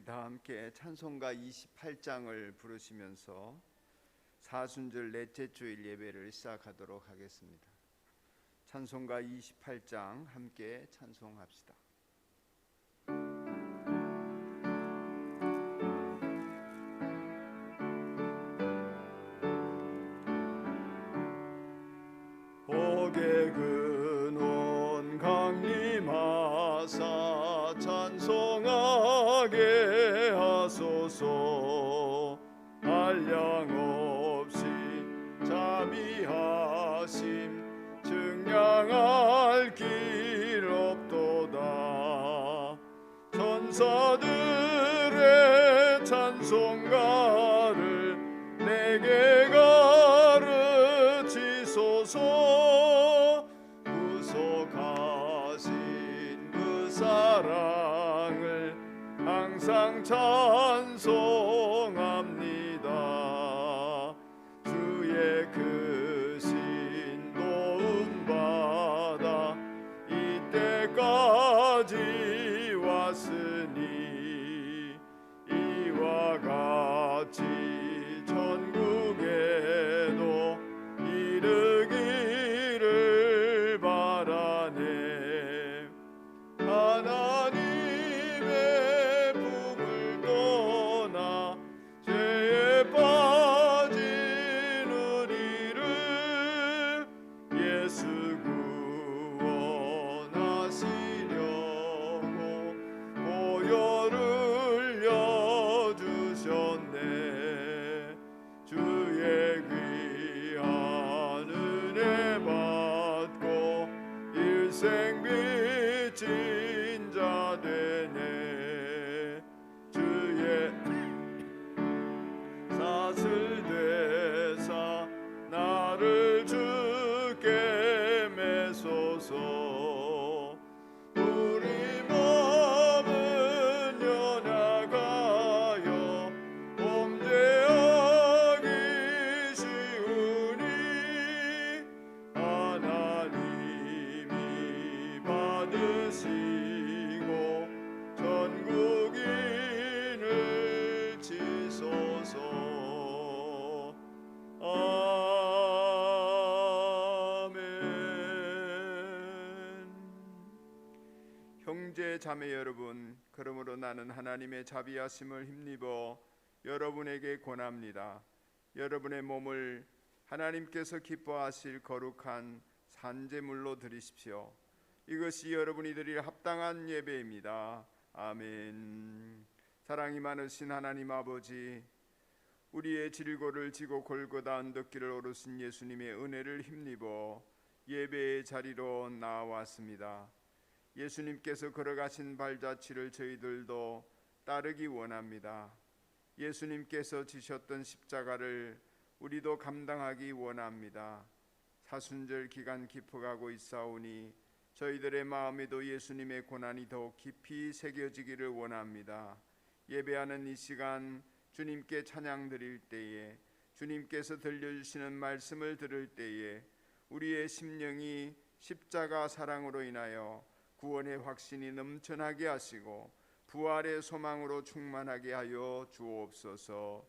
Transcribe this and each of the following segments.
우리 다 함께 찬송가 28장을 부르시면서 사순절 넷째 주일 예배를 시작하도록 하겠습니다. 찬송가 28장 함께 찬송합시다. 복의 근원 강림하사 찬송하게 하소서. 한량 없이 자비하심 증량할 길 없도다. 천사들의 찬송가를 내게 가르치소서. 구속하신 그 사랑을 항상 찬송합니다. 주의 그 신 도움 받아 이때까지 왔으니 이와 같이 천국에도 이르기를 바라네. 하나님의 품을 떠나 죄에 빠진 우리를 예수 구원하시려고 보혈을 흘려주셨네. 주의 귀한 은혜 받고 일생 빚진 자 되네. 주의 사슬 대사 나를 주께 매소서. 우리 몸은 연약하여 범죄하기 쉬우니 하나님이 받으시고 전국인을 치소서. 형제 자매 여러분, 그러므로 나는 하나님의 자비하심을 힘입어 여러분에게 권합니다. 여러분의 몸을 하나님께서 기뻐하실 거룩한 산제물로 드리십시오. 이것이 여러분이 드릴 합당한 예배입니다. 아멘. 사랑이 많으신 하나님 아버지, 우리의 질고를 지고 골고다 언덕길을 오르신 예수님의 은혜를 힘입어 예배의 자리로 나왔습니다. 예수님께서 걸어가신 발자취를 저희들도 따르기 원합니다. 예수님께서 지셨던 십자가를 우리도 감당하기 원합니다. 사순절 기간 깊어가고 있사오니 저희들의 마음에도 예수님의 고난이 더욱 깊이 새겨지기를 원합니다. 예배하는 이 시간 주님께 찬양 드릴 때에, 주님께서 들려주시는 말씀을 들을 때에 우리의 심령이 십자가 사랑으로 인하여 구원의 확신이 넘쳐나게 하시고 부활의 소망으로 충만하게 하여 주옵소서.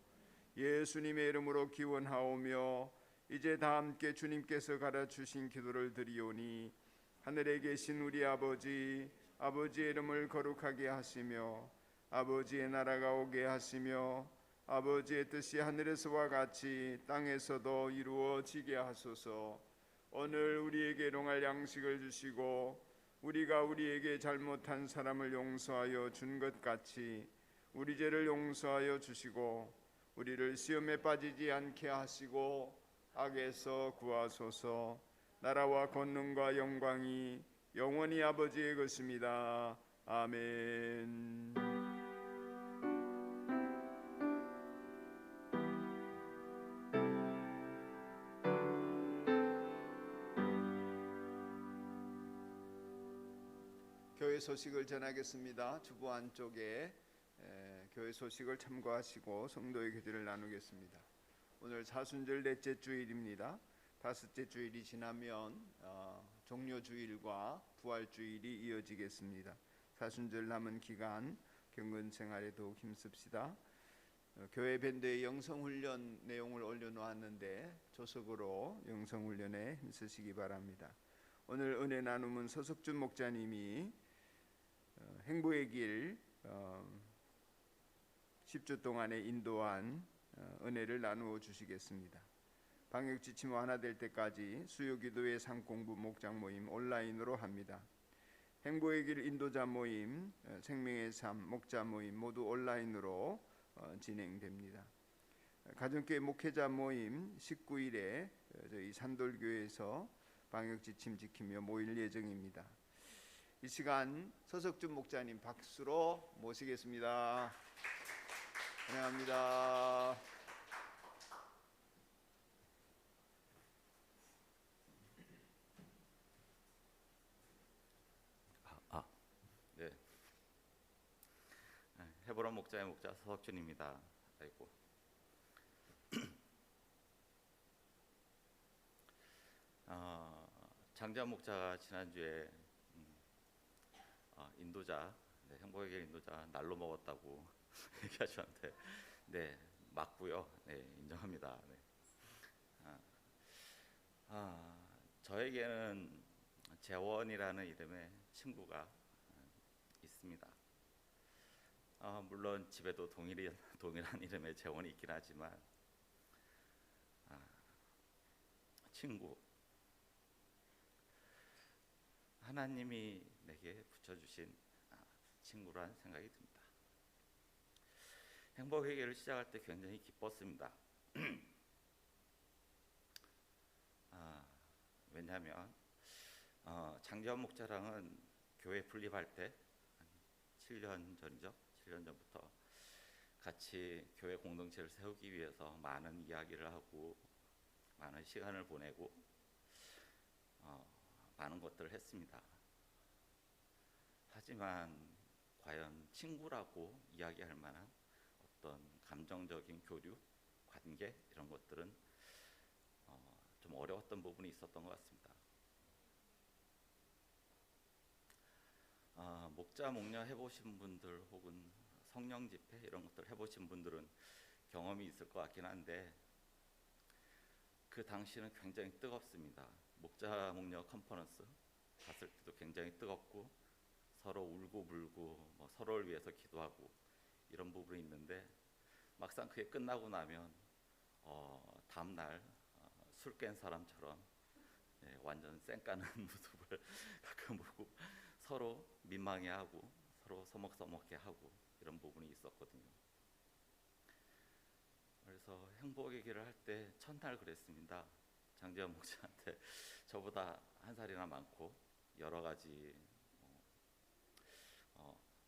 예수님의 이름으로 기원하오며 이제 다 함께 주님께서 가르치신 기도를 드리오니, 하늘에 계신 우리 아버지, 아버지의 이름을 거룩하게 하시며 아버지의 나라가 오게 하시며 아버지의 뜻이 하늘에서와 같이 땅에서도 이루어지게 하소서. 오늘 우리에게 일용할 양식을 주시고 우리가 우리에게 잘못한 사람을 용서하여 준 것 같이 우리 죄를 용서하여 주시고 우리를 시험에 빠지지 않게 하시고 악에서 구하소서. 나라와 권능과 영광이 영원히 아버지의 것입니다. 아멘. 교회 소식을 전하겠습니다. 주보 안쪽에 교회 소식을 참고하시고 성도의 교제를 나누겠습니다. 오늘 사순절 넷째 주일입니다. 다섯째 주일이 지나면 종료주일과 부활주일이 이어지겠습니다. 사순절 남은 기간 경건 생활에 더욱 힘씁시다. 교회 밴드의 영성훈련 내용을 올려놓았는데 조석으로 영성훈련에 힘쓰시기 바랍니다. 오늘 은혜 나눔은 서석준 목자님이 행보의 길 10주 동안에 인도한 은혜를 나누어 주시겠습니다. 방역 지침 완화될 때까지 수요기도회 상공부 목장 모임 온라인으로 합니다. 행보의 길 인도자 모임, 생명의 삶 목자 모임 모두 온라인으로 진행됩니다. 가정교회 목회자 모임 19일에 저희 산돌교회에서 방역 지침 지키며 모일 예정입니다. 이 시간 서석준 목자님 박수로 모시겠습니다. 환영합니다. 네. 헤브론 목자의 목자 서석준입니다. 아이고. 장자 목자가 지난주에 인도자, 행복의 길 인도자 날로 먹었다고 얘기하셨는데, 네, 맞고요. 네, 인정합니다. 네. 저에게는 재원이라는 이름의 친구가 있습니다. 물론 집에도 동일한 이름의 재원이 있긴 하지만 친구, 하나님이 내게 붙여주신 친구라는 생각이 듭니다. 행복회개를 시작할 때 굉장히 기뻤습니다. 왜냐하면 장지원 목자랑은 교회 분립할 때 7년 전이죠. 7년 전부터 같이 교회 공동체를 세우기 위해서 많은 이야기를 하고 많은 시간을 보내고 많은 것들을 했습니다. 하지만 과연 친구라고 이야기할 만한 어떤 감정적인 교류, 관계 이런 것들은 좀 어려웠던 부분이 있었던 것 같습니다. 목자 목녀 해보신 분들 혹은 성령 집회 이런 것들 해보신 분들은 경험이 있을 것 같긴 한데 그 당시는 굉장히 뜨겁습니다. 목자 목녀 컨퍼런스 갔을 때도 굉장히 뜨겁고 서로 울고 불고 서로를 위해서 기도하고 이런 부분이 있는데 막상 그게 끝나고 나면 다음날 술 깬 사람처럼 완전 쌩까는 모습을 가끔 보고 서로 민망해하고 서로 서먹서먹해하고 이런 부분이 있었거든요. 그래서 행복의 길을 할 때 첫날 그랬습니다. 장지원 목사한테 저보다 한 살이나 많고 여러 가지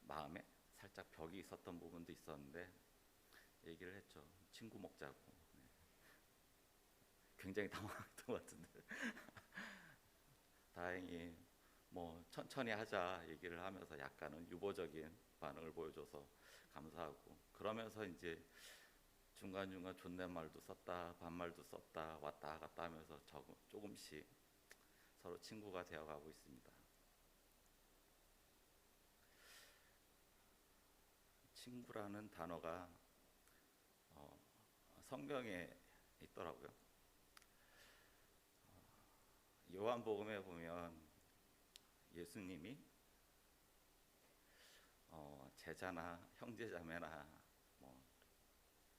마음에 살짝 벽이 있었던 부분도 있었는데 얘기를 했죠. 친구 먹자고. 굉장히 당황했던 것 같은데 다행히 천천히 하자 얘기를 하면서 약간은 유보적인 반응을 보여줘서 감사하고, 그러면서 이제 중간중간 존댓말도 썼다 반말도 썼다 왔다 갔다 하면서 조금씩 서로 친구가 되어가고 있습니다. 친구라는 단어가 성경에 있더라고요. 요한복음에 보면 예수님이 제자나 형제자매나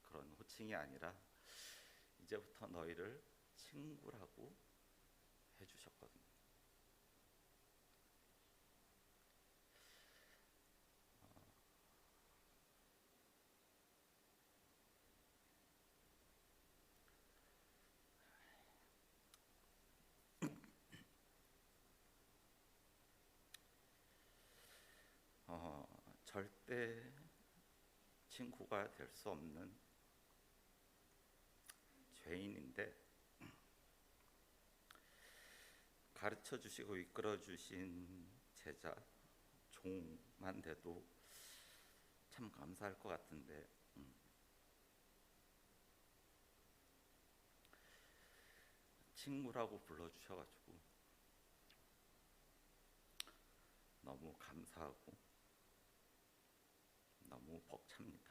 그런 호칭이 아니라 이제부터 너희를 친구라고 해주셨거든요. 절대 친구가 될 수 없는 죄인인데 가르쳐 주시고 이끌어 주신 제자, 종만 돼도 참 감사할 것 같은데 친구라고 불러주셔가지고 너무 감사하고 너무 벅찹니다.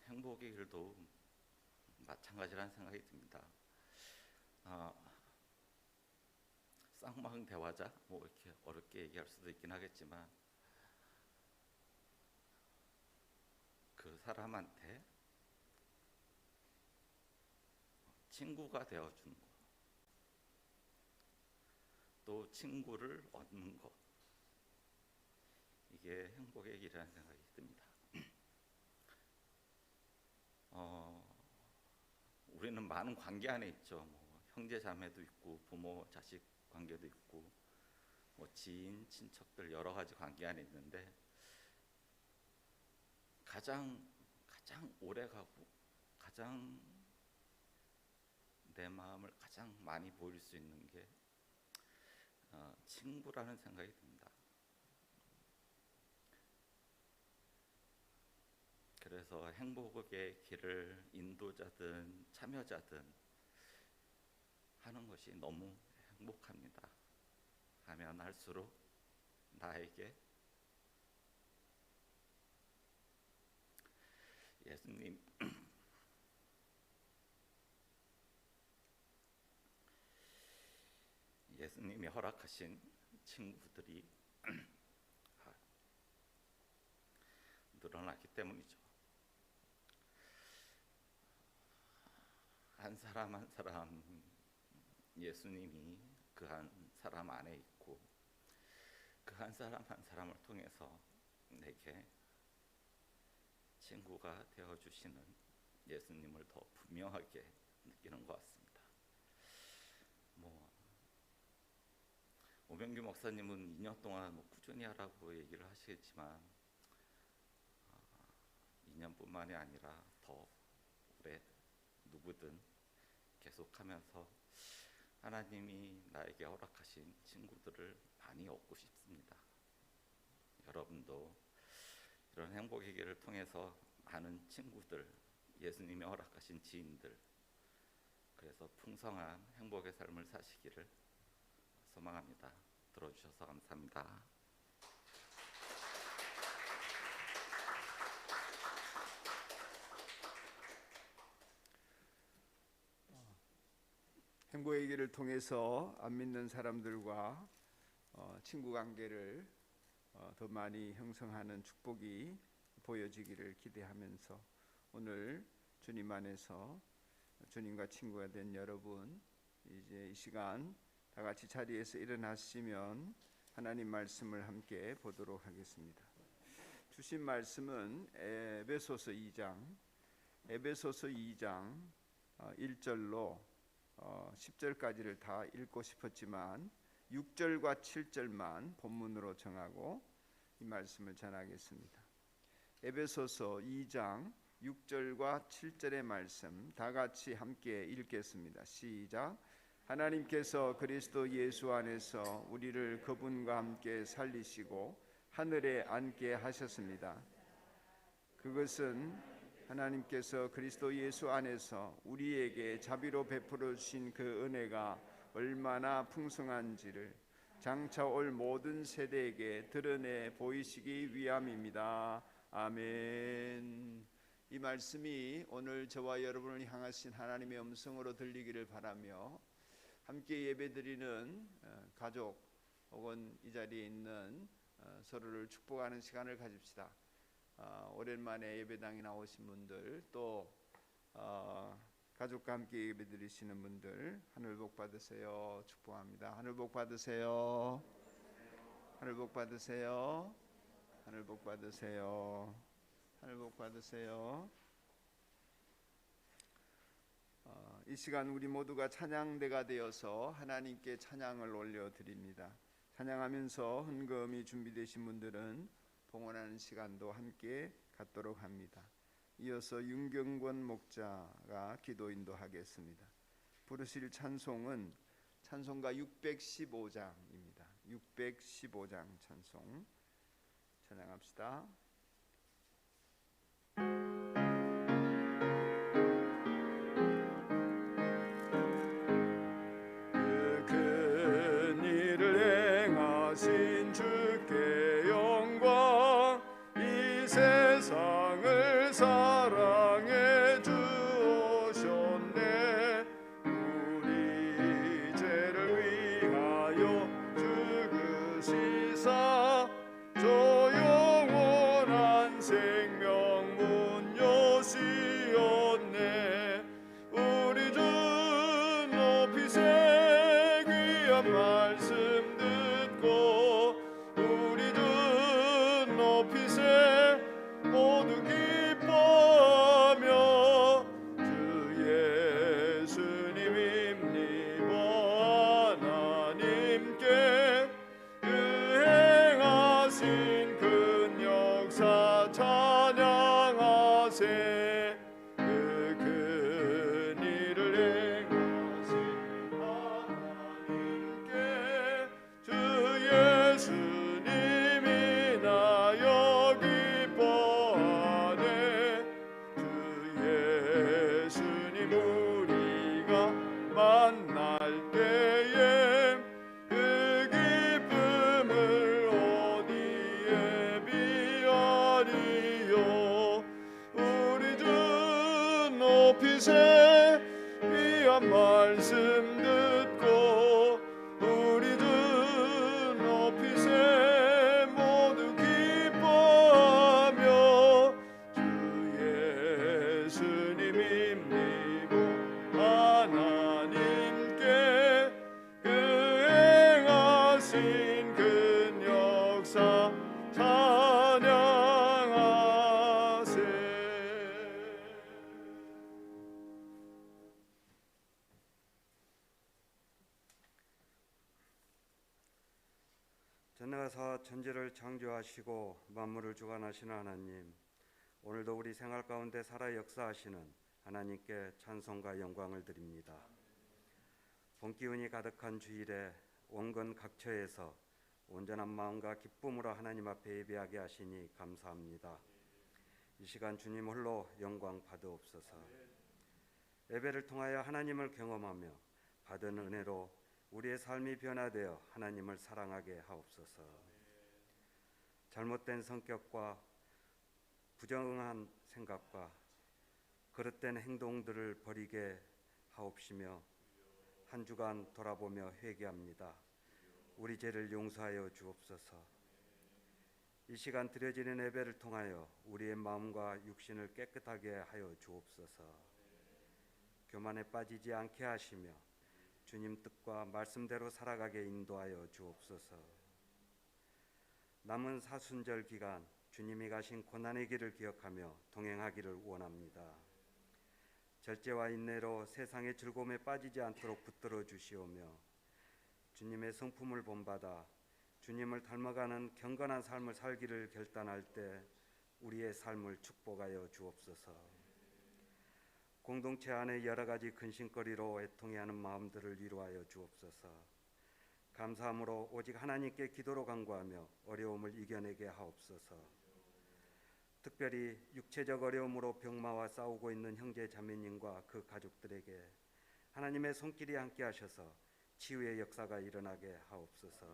행복의 길도 마찬가지라는 생각이 듭니다. 쌍방 대화자 뭐 이렇게 어렵게 얘기할 수도 있긴 하겠지만 그 사람한테 친구가 되어주는 것, 또 친구를 얻는 것, 이게 행복의 길이라는 생각이 듭니다. 우리는 많은 관계 안에 있죠. 뭐 형제 자매도 있고 부모 자식 관계도 있고 뭐 지인 친척들 여러 가지 관계 안에 있는데 가장 오래 가고 가장 내 마음을 가장 많이 보일 수 있는 게 친구라는 생각이 듭니다. 그래서 행복의 길을 인도자든 참여자든 하는 것이 너무 행복합니다. 하면 할수록 나에게 예수님이 허락하신 친구들이 늘어났기 때문이죠. 한 사람 한 사람 예수님이 그 한 사람 안에 있고 그 한 사람 한 사람을 통해서 내게 친구가 되어주시는 예수님을 더 분명하게 느끼는 것 같습니다. 오병규 목사님은 2년 동안 꾸준히 하라고 얘기를 하시겠지만 2년뿐만이 아니라 더 오래 누구든 계속하면서 하나님이 나에게 허락하신 친구들을 많이 얻고 싶습니다. 여러분도 이런 행복의 길을 통해서 많은 친구들, 예수님이 허락하신 지인들, 그래서 풍성한 행복의 삶을 사시기를 소망합니다. 들어주셔서 감사합니다. 행복의 길을 통해서 안 믿는 사람들과 친구 관계를 더 많이 형성하는 축복이 보여지기를 기대하면서 오늘 주님 안에서 주님과 친구가 된 여러분, 이제 이 시간 다 같이 자리에서 일어나시면 하나님 말씀을 함께 보도록 하겠습니다. 주신 말씀은 에베소서 2장 1절로 10절까지를 다 읽고 싶었지만 6절과 7절만 본문으로 정하고 이 말씀을 전하겠습니다. 에베소서 2장 6절과 7절의 말씀 다 같이 함께 읽겠습니다. 시작. 하나님께서 그리스도 예수 안에서 우리를 그분과 함께 살리시고 하늘에 앉게 하셨습니다. 그것은 하나님께서 그리스도 예수 안에서 우리에게 자비로 베풀어 주신 그 은혜가 얼마나 풍성한지를 장차 올 모든 세대에게 드러내 보이시기 위함입니다. 아멘. 이 말씀이 오늘 저와 여러분을 향하신 하나님의 음성으로 들리기를 바라며 함께 예배드리는 가족 혹은 이 자리에 있는 서로를 축복하는 시간을 가집시다. 오랜만에 예배당에 나오신 분들 또 가족과 함께 예배드리시는 분들 하늘 복 받으세요. 축복합니다. 하늘 복 받으세요. 하늘 복 받으세요. 하늘 복 받으세요. 하늘 복 받으세요. 이 시간 우리 모두가 찬양대가 되어서 하나님께 찬양을 올려드립니다. 찬양하면서 헌금이 준비되신 분들은 봉헌하는 시간도 함께 갖도록 합니다. 이어서 윤경권 목자가 기도 인도하겠습니다. 부르실 찬송은 찬송가 615장입니다. 615장 찬송 찬양합시다. 그 큰 일을 사랑해 주오셨네. 우리 죄를 위하여 죽으시사 저 영원한 생명 문 여시었네. 우리 주 높이세 귀한 말씀 듣고 우리 주 높이세 모두 기뻐하며 주 예수님 힘입어 하나님께 그 행하신 큰 역사 찬양하세. 그 큰 일을 행하신 하나님께 주 예수님이 나여 기뻐하네. 주 예수님 우리가 만날 때에 그 기쁨을 어디에 비하리요. 우리 주 높이세 귀한 말씀 듣고 우리 주 높이세 모두 기뻐하며 주 예수님 힘입어 하나님께 그 행하신 큰 역사 찬양하세. 전능하사 천지를 창조하시고 만물을 주관하시는 하나님, 오늘도 우리 생활 가운데 살아 역사하시는 하나님께 찬송과 영광을 드립니다. 봄 기운이 가득한 주일에 온건 각처에서 온전한 마음과 기쁨으로 하나님 앞에 예배하게 하시니 감사합니다. 이 시간 주님 홀로 영광 받으옵소서. 예배를 통하여 하나님을 경험하며 받은 은혜로 우리의 삶이 변화되어 하나님을 사랑하게 하옵소서. 잘못된 성격과 부정한 생각과 그릇된 행동들을 버리게 하옵시며 한 주간 돌아보며 회개합니다. 우리 죄를 용서하여 주옵소서. 이 시간 드려지는 예배를 통하여 우리의 마음과 육신을 깨끗하게 하여 주옵소서. 교만에 빠지지 않게 하시며 주님 뜻과 말씀대로 살아가게 인도하여 주옵소서. 남은 사순절 기간 주님이 가신 고난의 길을 기억하며 동행하기를 원합니다. 절제와 인내로 세상의 즐거움에 빠지지 않도록 붙들어 주시오며 주님의 성품을 본받아 주님을 닮아가는 경건한 삶을 살기를 결단할 때 우리의 삶을 축복하여 주옵소서. 공동체 안에 여러 가지 근심거리로 애통해하는 마음들을 위로하여 주옵소서. 감사함으로 오직 하나님께 기도로 간구하며 어려움을 이겨내게 하옵소서. 특별히 육체적 어려움으로 병마와 싸우고 있는 형제 자매님과 그 가족들에게 하나님의 손길이 함께 하셔서 치유의 역사가 일어나게 하옵소서.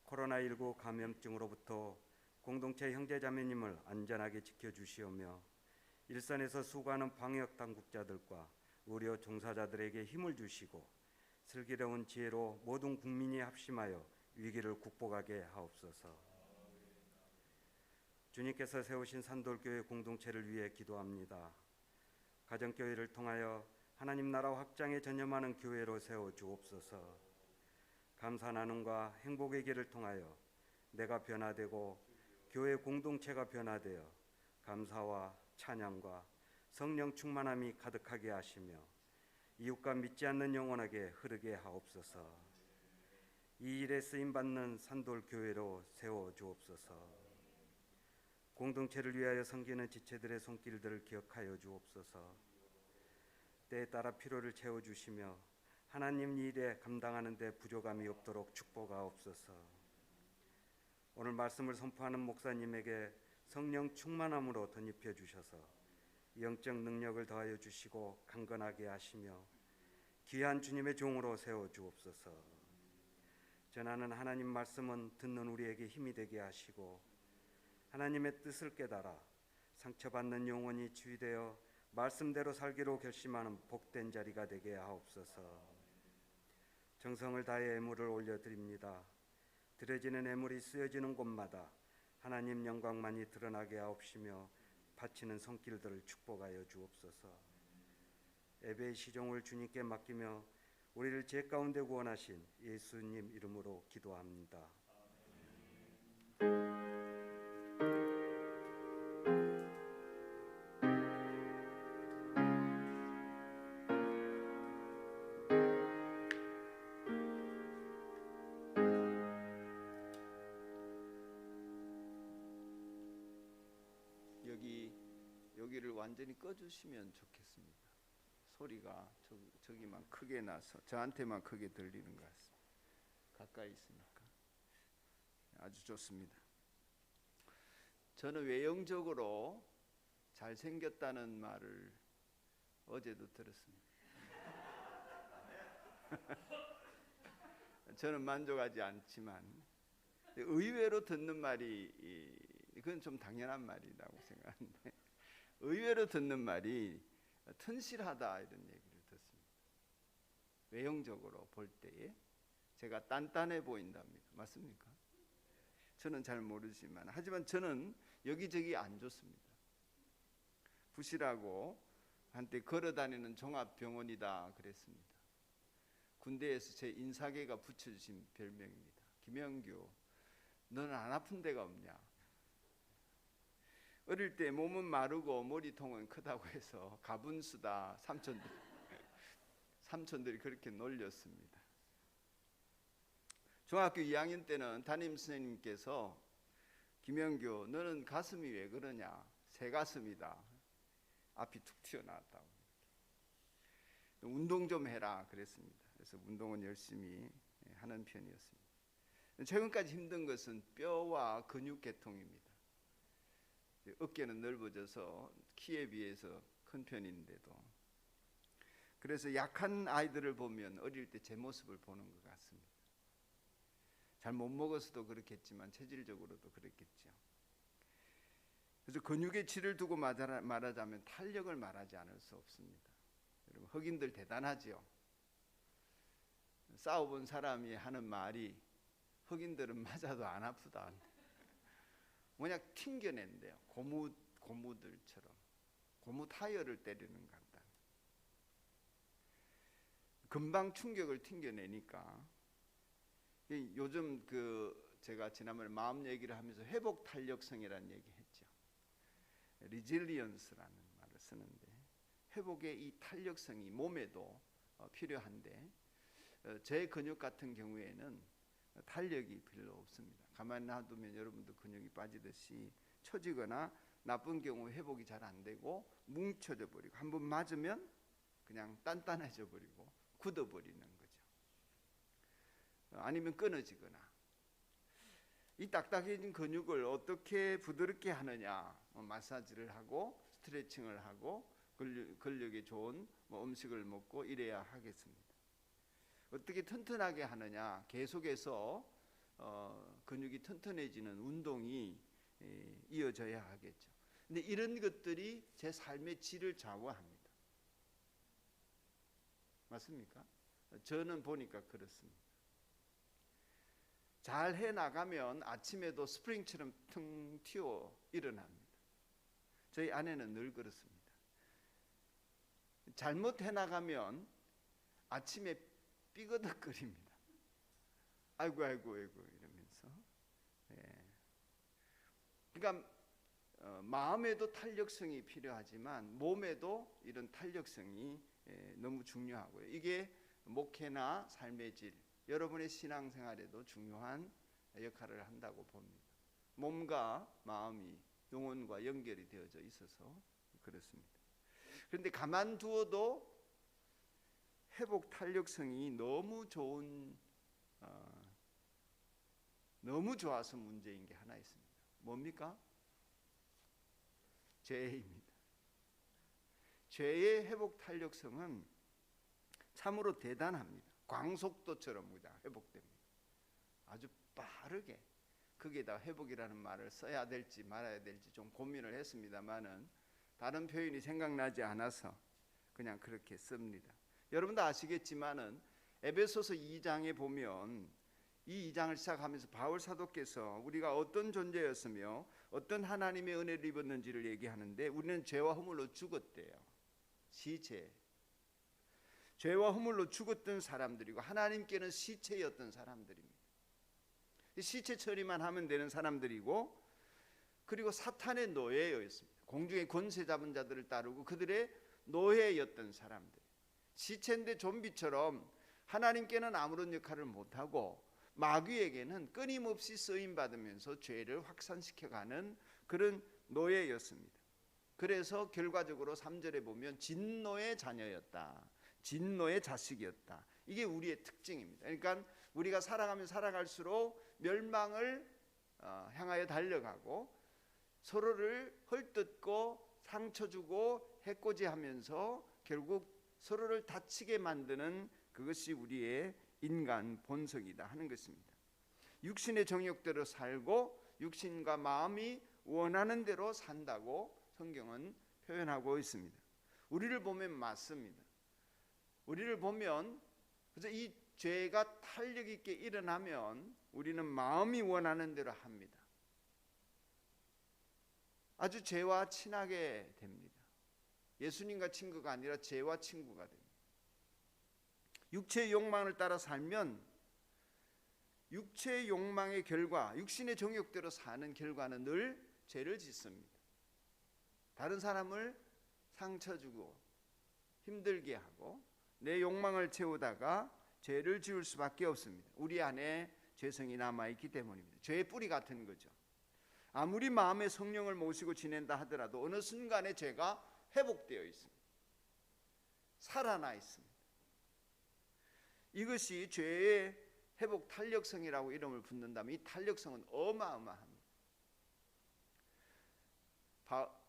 코로나19 감염증으로부터 공동체 형제 자매님을 안전하게 지켜주시오며 일선에서 수고하는 방역 당국자들과 의료 종사자들에게 힘을 주시고 슬기로운 지혜로 모든 국민이 합심하여 위기를 극복하게 하옵소서. 주님께서 세우신 산돌교회 공동체를 위해 기도합니다. 가정교회를 통하여 하나님 나라 확장에 전념하는 교회로 세워 주옵소서. 감사 나눔과 행복의 길을 통하여 내가 변화되고 교회 공동체가 변화되어 감사와 찬양과 성령 충만함이 가득하게 하시며 이웃과 믿지 않는 영혼에게 흐르게 하옵소서. 이 일에 쓰임받는 산돌교회로 세워 주옵소서. 공동체를 위하여 섬기는 지체들의 손길들을 기억하여 주옵소서. 때에 따라 필요를 채워주시며 하나님 일에 감당하는 데 부족함이 없도록 축복하옵소서. 오늘 말씀을 선포하는 목사님에게 성령 충만함으로 덧입혀 주셔서 영적 능력을 더하여 주시고 강건하게 하시며 귀한 주님의 종으로 세워 주옵소서. 전하는 하나님 말씀은 듣는 우리에게 힘이 되게 하시고 하나님의 뜻을 깨달아 상처받는 영혼이 치유되어 말씀대로 살기로 결심하는 복된 자리가 되게 하옵소서. 정성을 다해 애물을 올려드립니다. 드려지는 애물이 쓰여지는 곳마다 하나님 영광만이 드러나게 하옵시며 바치는 손길들을 축복하여 주옵소서. 예배의 시종을 주님께 맡기며 우리를 죄 가운데 구원하신 예수님 이름으로 기도합니다. 여기를 완전히 꺼주시면 좋겠습니다. 소리가 저기만 크게 나서 저한테만 크게 들리는 것 같습니다. 가까이 있으니까 아주 좋습니다. 저는 외형적으로 잘생겼다는 말을 어제도 들었습니다. 저는 만족하지 않지만 의외로 듣는 말이, 그건 좀 당연한 말이라고 생각하는데, 의외로 듣는 말이 튼실하다 이런 얘기를 듣습니다. 외형적으로 볼 때에 제가 단단해 보인답니다. 맞습니까? 저는 잘 모르지만, 하지만 저는 여기저기 안 좋습니다. 부실하고 한때 걸어다니는 종합병원이다 그랬습니다. 군대에서 제 인사계가 붙여주신 별명입니다. 김영규, 너는 안 아픈 데가 없냐? 어릴 때 몸은 마르고 머리통은 크다고 해서 가분수다 삼촌들이 그렇게 놀렸습니다. 중학교 2학년 때는 담임 선생님께서 김영규, 너는 가슴이 왜 그러냐? 새 가슴이다. 앞이 툭 튀어나왔다고. 운동 좀 해라 그랬습니다. 그래서 운동은 열심히 하는 편이었습니다. 최근까지 힘든 것은 뼈와 근육 계통입니다. 어깨는 넓어져서 키에 비해서 큰 편인데도, 그래서 약한 아이들을 보면 어릴 때 제 모습을 보는 것 같습니다. 잘 못 먹어서도 그렇겠지만 체질적으로도 그랬겠죠. 그래서 근육의 질을 두고 말하자면 탄력을 말하지 않을 수 없습니다. 여러분, 흑인들 대단하죠. 싸워본 사람이 하는 말이 흑인들은 맞아도 안 아프다. 뭐냐, 튕겨낸대요. 고무들처럼 고무 타이어를 때리는 것 같다. 금방 충격을 튕겨내니까. 요즘 제가 지난번에 마음 얘기를 하면서 회복 탄력성이라는 얘기했죠. 리질리언스라는 말을 쓰는데, 회복의 이 탄력성이 몸에도 필요한데, 제 근육 같은 경우에는 탄력이 별로 없습니다. 가만히 놔두면 여러분도 근육이 빠지듯이 처지거나 나쁜 경우 회복이 잘 안 되고 뭉쳐져 버리고, 한번 맞으면 그냥 단단해져 버리고 굳어버리는 거죠. 아니면 끊어지거나. 이 딱딱해진 근육을 어떻게 부드럽게 하느냐, 마사지를 하고 스트레칭을 하고 근력에 좋은 음식을 먹고 이래야 하겠습니다. 어떻게 튼튼하게 하느냐, 계속해서 근육이 튼튼해지는 운동이 이어져야 하겠죠. 근데 이런 것들이 제 삶의 질을 좌우합니다. 맞습니까? 저는 보니까 그렇습니다. 잘 해나가면 아침에도 스프링처럼 퉁 튀어 일어납니다. 저희 아내는 늘 그렇습니다. 잘못 해나가면 아침에 삐그덕거립니다. 아이고 이러면서. 그러니까 마음에도 탄력성이 필요하지만 몸에도 이런 탄력성이 너무 중요하고요. 이게 목회나 삶의 질, 여러분의 신앙생활에도 중요한 역할을 한다고 봅니다. 몸과 마음이 영혼과 연결이 되어져 있어서 그렇습니다. 그런데 가만두어도 회복 탄력성이 너무 좋아서 문제인 게 하나 있습니다. 뭡니까? 죄입니다. 죄의 회복 탄력성은 참으로 대단합니다. 광속도처럼 그냥 회복됩니다. 아주 빠르게. 거기에다 회복이라는 말을 써야 될지 말아야 될지 좀 고민을 했습니다만은 다른 표현이 생각나지 않아서 그냥 그렇게 씁니다. 여러분도 아시겠지만은 에베소서 2장에 보면 이 2장을 시작하면서 바울 사도께서 우리가 어떤 존재였으며 어떤 하나님의 은혜를 입었는지를 얘기하는데 우리는 죄와 허물로 죽었대요. 시체. 죄와 허물로 죽었던 사람들이고 하나님께는 시체였던 사람들입니다. 시체 처리만 하면 되는 사람들이고 그리고 사탄의 노예였습니다. 공중의 권세 잡은 자들을 따르고 그들의 노예였던 사람들. 시체인데 좀비처럼 하나님께는 아무런 역할을 못하고 마귀에게는 끊임없이 쓰임받으면서 죄를 확산시켜가는 그런 노예였습니다. 그래서 결과적으로 3절에 보면 진노의 자녀였다. 진노의 자식이었다. 이게 우리의 특징입니다. 그러니까 우리가 살아가면 살아갈수록 멸망을 향하여 달려가고 서로를 헐뜯고 상처 주고 해코지하면서 결국 서로를 다치게 만드는 그것이 우리의 인간 본성이다 하는 것입니다. 육신의 정욕대로 살고 육신과 마음이 원하는 대로 산다고 성경은 표현하고 있습니다. 우리를 보면 맞습니다. 우리를 보면 그래서 이 죄가 탄력 있게 일어나면 우리는 마음이 원하는 대로 합니다. 아주 죄와 친하게 됩니다. 예수님과 친구가 아니라 죄와 친구가 됩니다. 육체의 욕망을 따라 살면 육체의 욕망의 결과, 육신의 정욕대로 사는 결과는 늘 죄를 짓습니다. 다른 사람을 상처 주고 힘들게 하고 내 욕망을 채우다가 죄를 지을 수밖에 없습니다. 우리 안에 죄성이 남아있기 때문입니다. 죄의 뿌리 같은 거죠. 아무리 마음의 성령을 모시고 지낸다 하더라도 어느 순간에 죄가 회복되어 있습니다. 살아나 있습니다. 이것이 죄의 회복 탄력성이라고 이름을 붙는다면 이 탄력성은 어마어마합니다.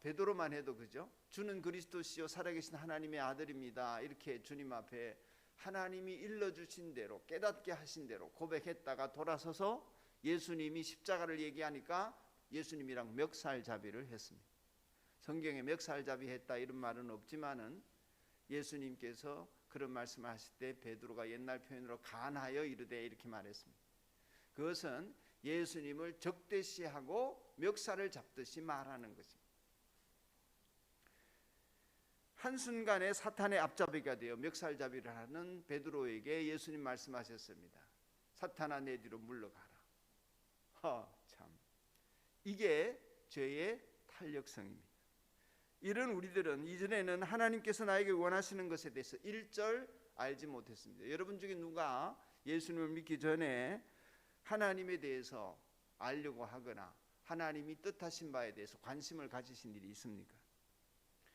베드로만 해도 그죠? 주는 그리스도시요 살아계신 하나님의 아들입니다. 이렇게 주님 앞에 하나님이 일러주신 대로 깨닫게 하신 대로 고백했다가 돌아서서 예수님이 십자가를 얘기하니까 예수님이랑 멱살잡이를 했습니다. 성경에 멱살잡이 했다 이런 말은 없지만은 예수님께서 그런 말씀을 하실 때 베드로가 옛날 표현으로 간하여 이르되 이렇게 말했습니다. 그것은 예수님을 적대시하고 멱살을 잡듯이 말하는 것입니다. 한순간에 사탄의 앞잡이가 되어 멱살잡이를 하는 베드로에게 예수님 말씀하셨습니다. 사탄아 내 뒤로 물러가라. 참 이게 죄의 탄력성입니다. 이런 우리들은 이전에는 하나님께서 나에게 원하시는 것에 대해서 일절 알지 못했습니다. 여러분 중에 누가 예수님을 믿기 전에 하나님에 대해서 알려고 하거나 하나님이 뜻하신 바에 대해서 관심을 가지신 일이 있습니까?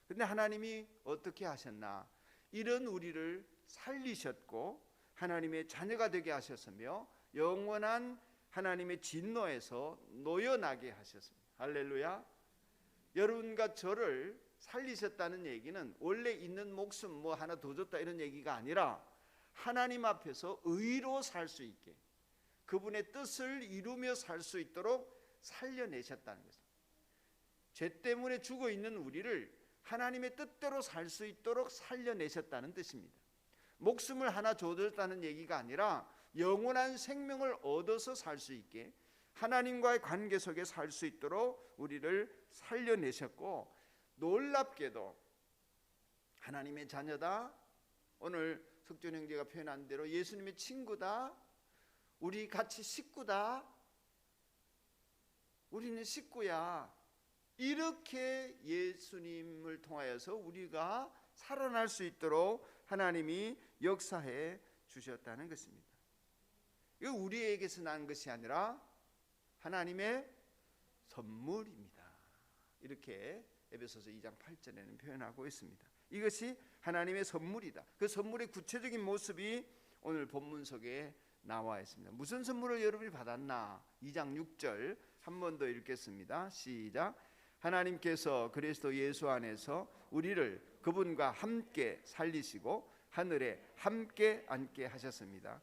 근데 하나님이 어떻게 하셨나? 이런 우리를 살리셨고 하나님의 자녀가 되게 하셨으며 영원한 하나님의 진노에서 놓여나게 하셨습니다. 할렐루야. 여러분과 저를 살리셨다는 얘기는 원래 있는 목숨 뭐 하나 더 줬다 이런 얘기가 아니라 하나님 앞에서 의로 살 수 있게 그분의 뜻을 이루며 살 수 있도록 살려내셨다는 것입니다. 죄 때문에 죽어 있는 우리를 하나님의 뜻대로 살 수 있도록 살려내셨다는 뜻입니다. 목숨을 하나 줘줬다는 얘기가 아니라 영원한 생명을 얻어서 살 수 있게 하나님과의 관계 속에 살 수 있도록 우리를 살려내셨고 놀랍게도 하나님의 자녀다. 오늘 석준 형제가 표현한 대로 예수님의 친구다. 우리 같이 식구다. 우리는 식구야. 이렇게 예수님을 통하여서 우리가 살아날 수 있도록 하나님이 역사해 주셨다는 것입니다. 이거 우리에게서 난 것이 아니라 하나님의 선물입니다. 이렇게 에베소서 2장 8절에는 표현하고 있습니다. 이것이 하나님의 선물이다. 그 선물의 구체적인 모습이 오늘 본문 속에 나와 있습니다. 무슨 선물을 여러분이 받았나? 2장 6절 한 번 더 읽겠습니다. 시작. 하나님께서 그리스도 예수 안에서 우리를 그분과 함께 살리시고 하늘에 함께 앉게 하셨습니다.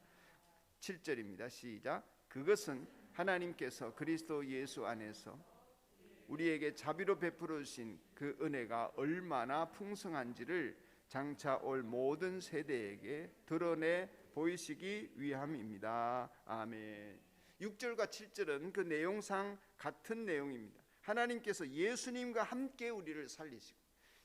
7절입니다. 시작. 그것은 하나님께서 그리스도 예수 안에서 우리에게 자비로 베풀어 주신 그 은혜가 얼마나 풍성한지를 장차 올 모든 세대에게 드러내 보이시기 위함입니다. 아멘. 6절과 7절은 그 내용상 같은 내용입니다. 하나님께서 예수님과 함께 우리를 살리시고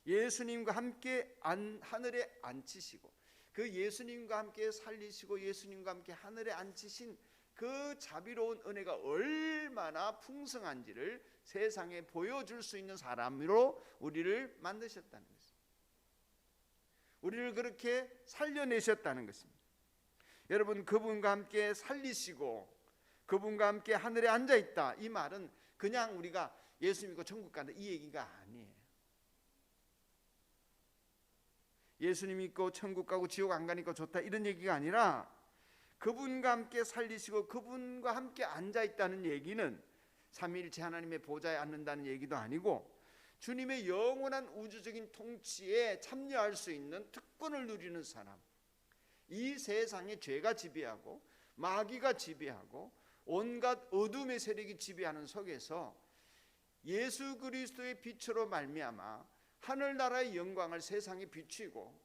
예수님과 함께 하늘에 앉히시고 그 예수님과 함께 살리시고 예수님과 함께 하늘에 앉히신 그 자비로운 은혜가 얼마나 풍성한지를 세상에 보여줄 수 있는 사람으로 우리를 만드셨다는 것입니다. 우리를 그렇게 살려내셨다는 것입니다. 여러분, 그분과 함께 살리시고 그분과 함께 하늘에 앉아있다, 이 말은 그냥 우리가 예수 믿고 천국 간다 이 얘기가 아니에요. 예수님 믿고 천국 가고 지옥 안 가니까 좋다 이런 얘기가 아니라 그분과 함께 살리시고 그분과 함께 앉아있다는 얘기는 삼위일체 하나님의 보좌에 앉는다는 얘기도 아니고 주님의 영원한 우주적인 통치에 참여할 수 있는 특권을 누리는 사람, 이 세상에 죄가 지배하고 마귀가 지배하고 온갖 어둠의 세력이 지배하는 속에서 예수 그리스도의 빛으로 말미암아 하늘나라의 영광을 세상에 비추고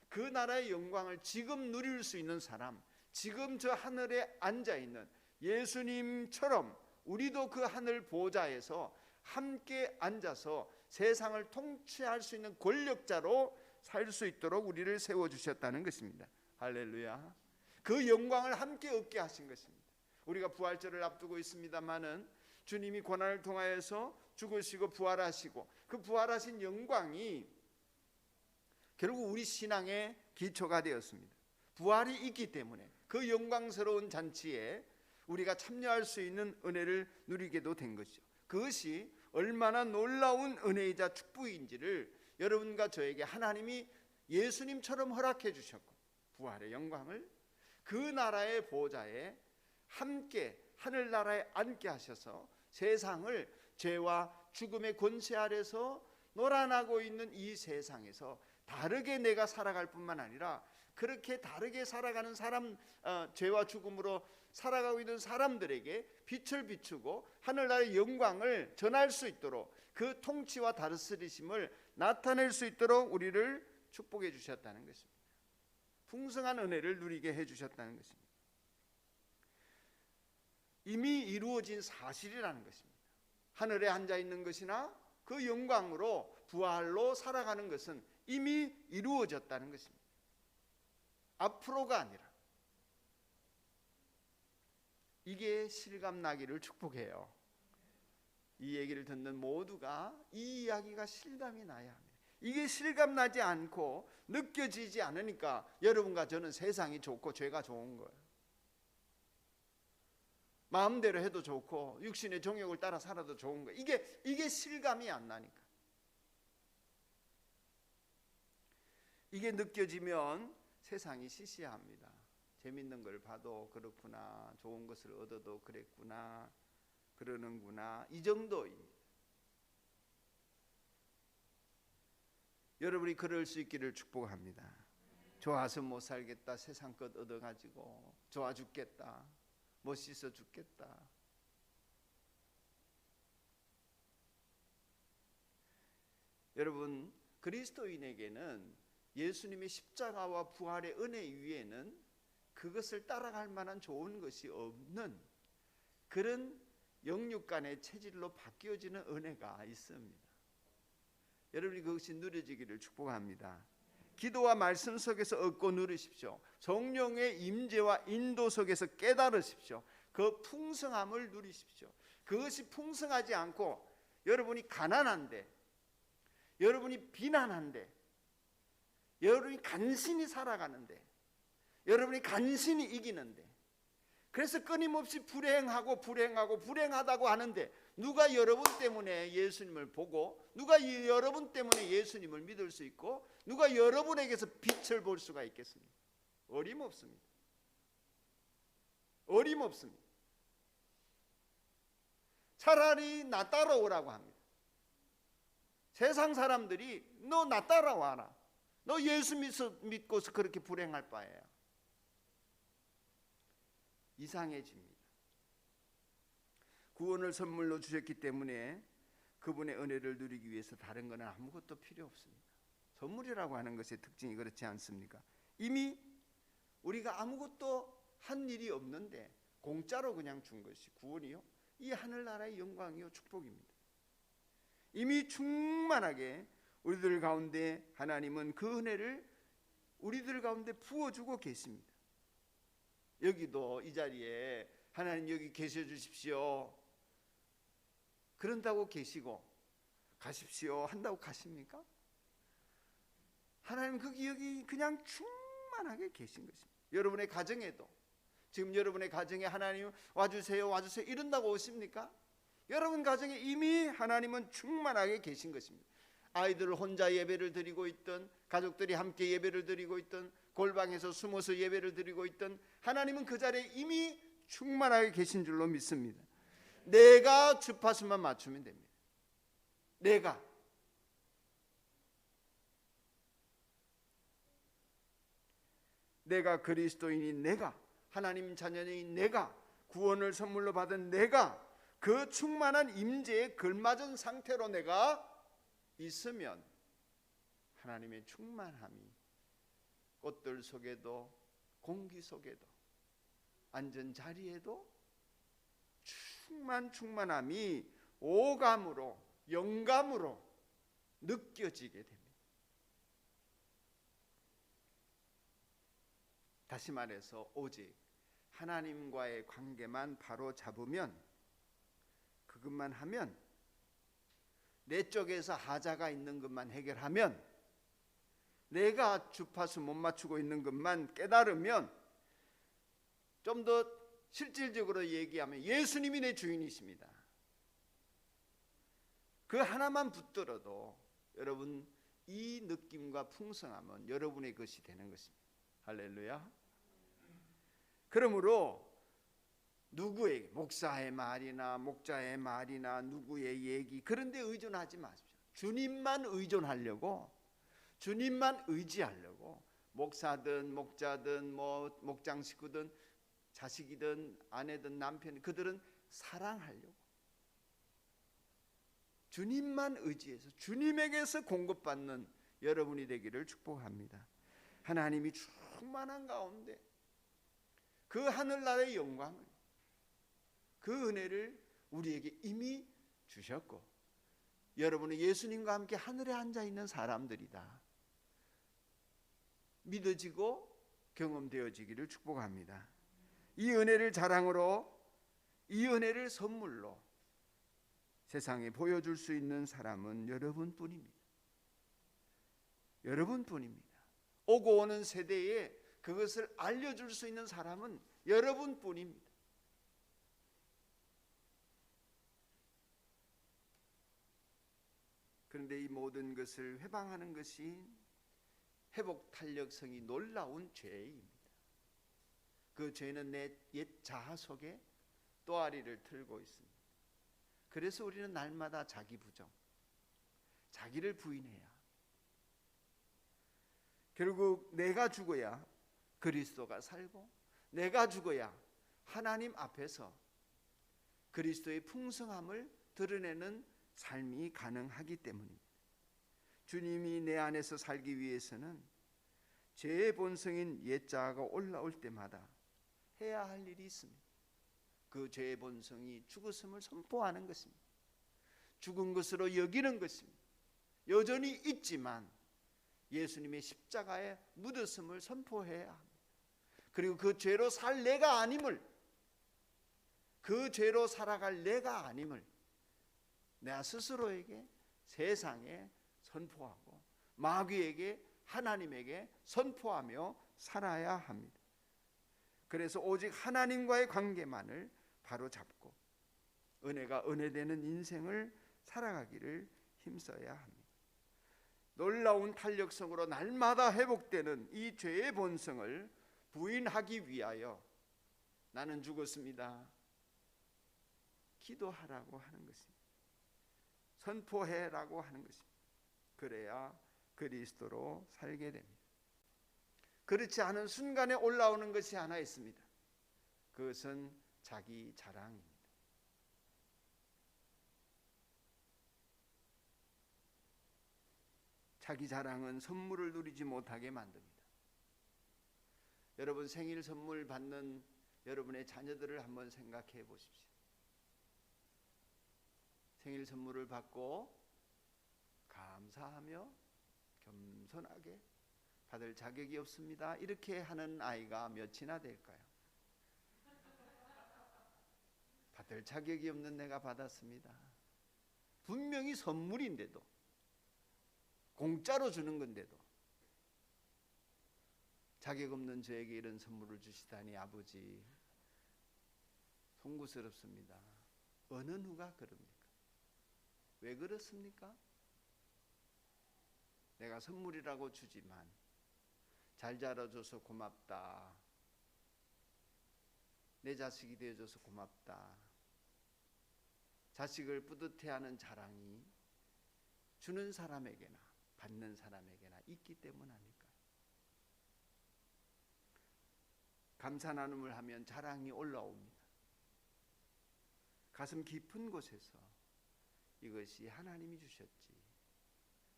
그 나라의 영광을 지금 누릴 수 있는 사람, 지금 저 하늘에 앉아있는 예수님처럼 우리도 그 하늘 보좌에서 함께 앉아서 세상을 통치할 수 있는 권력자로 살 수 있도록 우리를 세워주셨다는 것입니다. 할렐루야. 그 영광을 함께 얻게 하신 것입니다. 우리가 부활절을 앞두고 있습니다마는 주님이 고난을 통하여서 죽으시고 부활하시고 그 부활하신 영광이 결국 우리 신앙의 기초가 되었습니다. 부활이 있기 때문에 그 영광스러운 잔치에 우리가 참여할 수 있는 은혜를 누리게도 된 것이죠. 그것이 얼마나 놀라운 은혜이자 축복인지를 여러분과 저에게 하나님이 예수님처럼 허락해 주셨고 부활의 영광을 그 나라의 보좌에 함께 하늘나라에 앉게 하셔서 세상을 죄와 죽음의 권세 아래서 놀아나고 있는 이 세상에서 다르게 내가 살아갈 뿐만 아니라 그렇게 다르게 살아가는 사람, 죄와 죽음으로 살아가고 있는 사람들에게 빛을 비추고 하늘나라의 영광을 전할 수 있도록 그 통치와 다스리심을 나타낼 수 있도록 우리를 축복해 주셨다는 것입니다. 풍성한 은혜를 누리게 해 주셨다는 것입니다. 이미 이루어진 사실이라는 것입니다. 하늘에 앉아 있는 것이나 그 영광으로 부활로 살아가는 것은 이미 이루어졌다는 것입니다. 앞으로가 아니라. 이게 실감나기를 축복해요. 이 얘기를 듣는 모두가 이 이야기가 실감이 나야 합니다. 이게 실감나지 않고 느껴지지 않으니까 여러분과 저는 세상이 좋고 죄가 좋은 거예요. 마음대로 해도 좋고 육신의 정욕을 따라 살아도 좋은 거예요. 이게 실감이 안 나니까. 이게 느껴지면 세상이 시시합니다. 재밌는 걸 봐도 그렇구나, 좋은 것을 얻어도 그랬구나, 그러는구나, 이 정도입니다. 여러분이 그럴 수 있기를 축복합니다. 좋아서 못 살겠다, 세상 것 얻어가지고 좋아 죽겠다, 멋있어 죽겠다. 여러분, 그리스도인에게는 예수님의 십자가와 부활의 은혜 위에는 그것을 따라갈 만한 좋은 것이 없는 그런 영육간의 체질로 바뀌어지는 은혜가 있습니다. 여러분이 그것이 누려지기를 축복합니다. 기도와 말씀 속에서 얻고 누리십시오. 성령의 임재와 인도 속에서 깨달으십시오. 그 풍성함을 누리십시오. 그것이 풍성하지 않고 여러분이 가난한데, 여러분이 비난한데, 여러분이 간신히 살아가는데, 여러분이 간신히 이기는데, 그래서 끊임없이 불행하다고 하는데 누가 여러분 때문에 예수님을 보고 누가 여러분 때문에 예수님을 믿을 수 있고 누가 여러분에게서 빛을 볼 수가 있겠습니까? 어림없습니다. 어림없습니다. 차라리 나 따라오라고 합니다. 세상 사람들이 너 나 따라와라, 너 예수 믿고서 그렇게 불행할 바에야. 이상해집니다. 구원을 선물로 주셨기 때문에 그분의 은혜를 누리기 위해서 다른 것은 아무것도 필요 없습니다. 선물이라고 하는 것의 특징이 그렇지 않습니까? 이미 우리가 아무것도 한 일이 없는데 공짜로 그냥 준 것이 구원이요, 이 하늘나라의 영광이요 축복입니다. 이미 충만하게 우리들 가운데 하나님은 그 은혜를 우리들 가운데 부어주고 계십니다. 여기도 이 자리에 하나님 여기 계셔 주십시오 그런다고 계시고 가십시오 한다고 가십니까? 하나님 거기 여기 그냥 충만하게 계신 것입니다. 여러분의 가정에도 지금 여러분의 가정에 하나님 와주세요 와주세요 이런다고 오십니까? 여러분 가정에 이미 하나님은 충만하게 계신 것입니다. 아이들 혼자 예배를 드리고 있던, 가족들이 함께 예배를 드리고 있던, 골방에서 숨어서 예배를 드리고 있던 하나님은 그 자리에 이미 충만하게 계신 줄로 믿습니다. 내가 주파수만 맞추면 됩니다. 내가 그리스도인인 내가, 하나님 자녀인 내가, 구원을 선물로 받은 내가 그 충만한 임재에 걸맞은 상태로 내가 있으면 하나님의 충만함이 꽃들 속에도 공기 속에도 앉은 자리에도 충만함이 오감으로 영감으로 느껴지게 됩니다. 다시 말해서 오직 하나님과의 관계만 바로 잡으면, 그것만 하면, 내 쪽에서 하자가 있는 것만 해결하면, 내가 주파수 못 맞추고 있는 것만 깨달으면, 좀 더 실질적으로 얘기하면 예수님이 내 주인이십니다. 그 하나만 붙들어도 여러분 이 느낌과 풍성함은 여러분의 것이 되는 것입니다. 할렐루야. 그러므로 누구의 목사의 말이나 목자의 말이나 누구의 얘기 그런 데 의존하지 마십시오. 주님만 의존하려고, 주님만 의지하려고 목사든 목자든 목장 식구든 자식이든 아내든 남편, 그들은 사랑하려고 주님만 의지해서 주님에게서 공급받는 여러분이 되기를 축복합니다. 하나님이 충만한 가운데 그 하늘나라의 영광을, 그 은혜를 우리에게 이미 주셨고, 여러분은 예수님과 함께 하늘에 앉아있는 사람들이다 믿어지고 경험되어지기를 축복합니다. 이 은혜를 자랑으로, 이 은혜를 선물로 세상에 보여줄 수 있는 사람은 여러분뿐입니다. 여러분뿐입니다. 오고 오는 세대에 그것을 알려줄 수 있는 사람은 여러분뿐입니다. 그런데 이 모든 것을 회방하는 것이 회복 탄력성이 놀라운 죄입니다. 그 죄는 내 옛 자아 속에 또아리를 틀고 있습니다. 그래서 우리는 날마다 자기 부정, 자기를 부인해야, 결국 내가 죽어야 그리스도가 살고, 내가 죽어야 하나님 앞에서 그리스도의 풍성함을 드러내는 삶이 가능하기 때문입니다. 주님이 내 안에서 살기 위해서는 죄의 본성인 옛 자아가 올라올 때마다 해야 할 일이 있습니다. 그 죄의 본성이 죽었음을 선포하는 것입니다. 죽은 것으로 여기는 것입니다. 여전히 있지만 예수님의 십자가에 묻었음을 선포해야 합니다. 그리고 그 죄로 살 내가 아님을, 그 죄로 살아갈 내가 아님을 내 스스로에게, 세상에 선포하고 마귀에게, 하나님에게 선포하며 살아야 합니다. 그래서 오직 하나님과의 관계만을 바로 잡고 은혜가 은혜되는 인생을 살아가기를 힘써야 합니다. 놀라운 탄력성으로 날마다 회복되는 이 죄의 본성을 부인하기 위하여 나는 죽었습니다, 기도하라고 하는 것입니다. 선포해라고 하는 것입니다. 그래야 그리스도로 살게 됩니다. 그렇지 않은 순간에 올라오는 것이 하나 있습니다. 그것은 자기 자랑입니다. 자기 자랑은 선물을 누리지 못하게 만듭니다. 여러분 생일 선물 받는 여러분의 자녀들을 한번 생각해 보십시오. 생일 선물을 받고 감사하며 겸손하게 받을 자격이 없습니다. 이렇게 하는 아이가 몇이나 될까요? 받을 자격이 없는 내가 받았습니다. 분명히 선물인데도, 공짜로 주는 건데도 자격 없는 저에게 이런 선물을 주시다니 아버지, 송구스럽습니다. 어느 누가 그럽니까? 왜 그렇습니까? 내가 선물이라고 주지만 잘 자라줘서 고맙다, 내 자식이 되어줘서 고맙다, 자식을 뿌듯해하는 자랑이 주는 사람에게나 받는 사람에게나 있기 때문 아닐까요? 감사 나눔을 하면 자랑이 올라옵니다. 가슴 깊은 곳에서 이것이 하나님이 주셨지,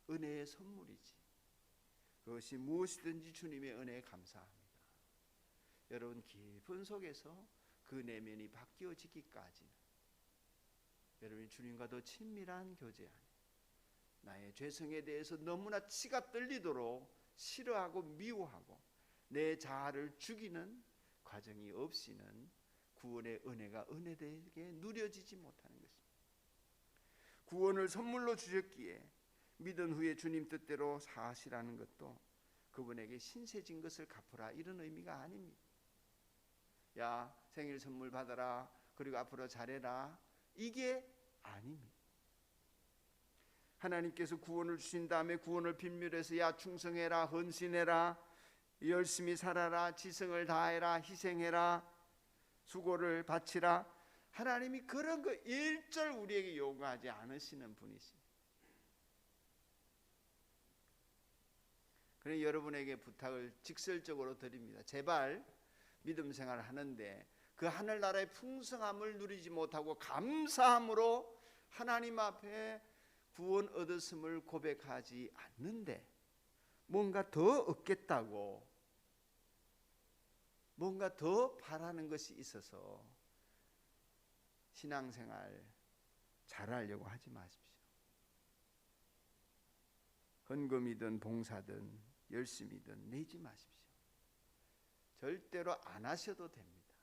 은혜의 선물이지, 그것이 무엇이든지 주님의 은혜에 감사합니다. 여러분 깊은 속에서 그 내면이 바뀌어지기까지는 여러분이 주님과 더 친밀한 교제 안에 나의 죄성에 대해서 너무나 치가 떨리도록 싫어하고 미워하고 내 자아를 죽이는 과정이 없이는 구원의 은혜가 은혜되게 누려지지 못하는 것입니다. 구원을 선물로 주셨기에 믿은 후에 주님 뜻대로 사시라는 것도 그분에게 신세진 것을 갚으라, 이런 의미가 아닙니다. 야, 생일 선물 받아라, 그리고 앞으로 잘해라, 이게 아닙니다. 하나님께서 구원을 주신 다음에 구원을 빗물해서 야, 충성해라, 헌신해라, 열심히 살아라, 지성을 다해라, 희생해라, 수고를 바치라, 하나님이 그런 거 일절 우리에게 요구하지 않으시는 분이십니다. 그래서 여러분에게 부탁을 직설적으로 드립니다. 제발 믿음 생활을 하는데 그 하늘나라의 풍성함을 누리지 못하고 감사함으로 하나님 앞에 구원 얻었음을 고백하지 않는데 뭔가 더 얻겠다고, 뭔가 더 바라는 것이 있어서 신앙생활 잘하려고 하지 마십시오. 헌금이든 봉사든 열심히든 내지 마십시오. 절대로 안 하셔도 됩니다.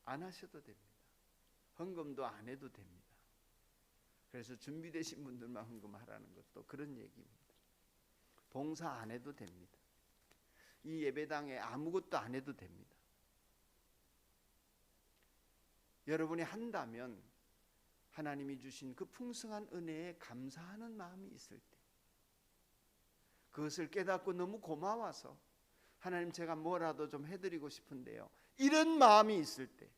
안 하셔도 됩니다. 헌금도 안 해도 됩니다. 그래서 준비되신 분들만 헌금하라는 것도 그런 얘기입니다. 봉사 안 해도 됩니다. 이 예배당에 아무것도 안 해도 됩니다. 여러분이 한다면 하나님이 주신 그 풍성한 은혜에 감사하는 마음이 있을 때, 그것을 깨닫고 너무 고마워서 하나님 제가 뭐라도 좀 해드리고 싶은데요, 이런 마음이 있을 때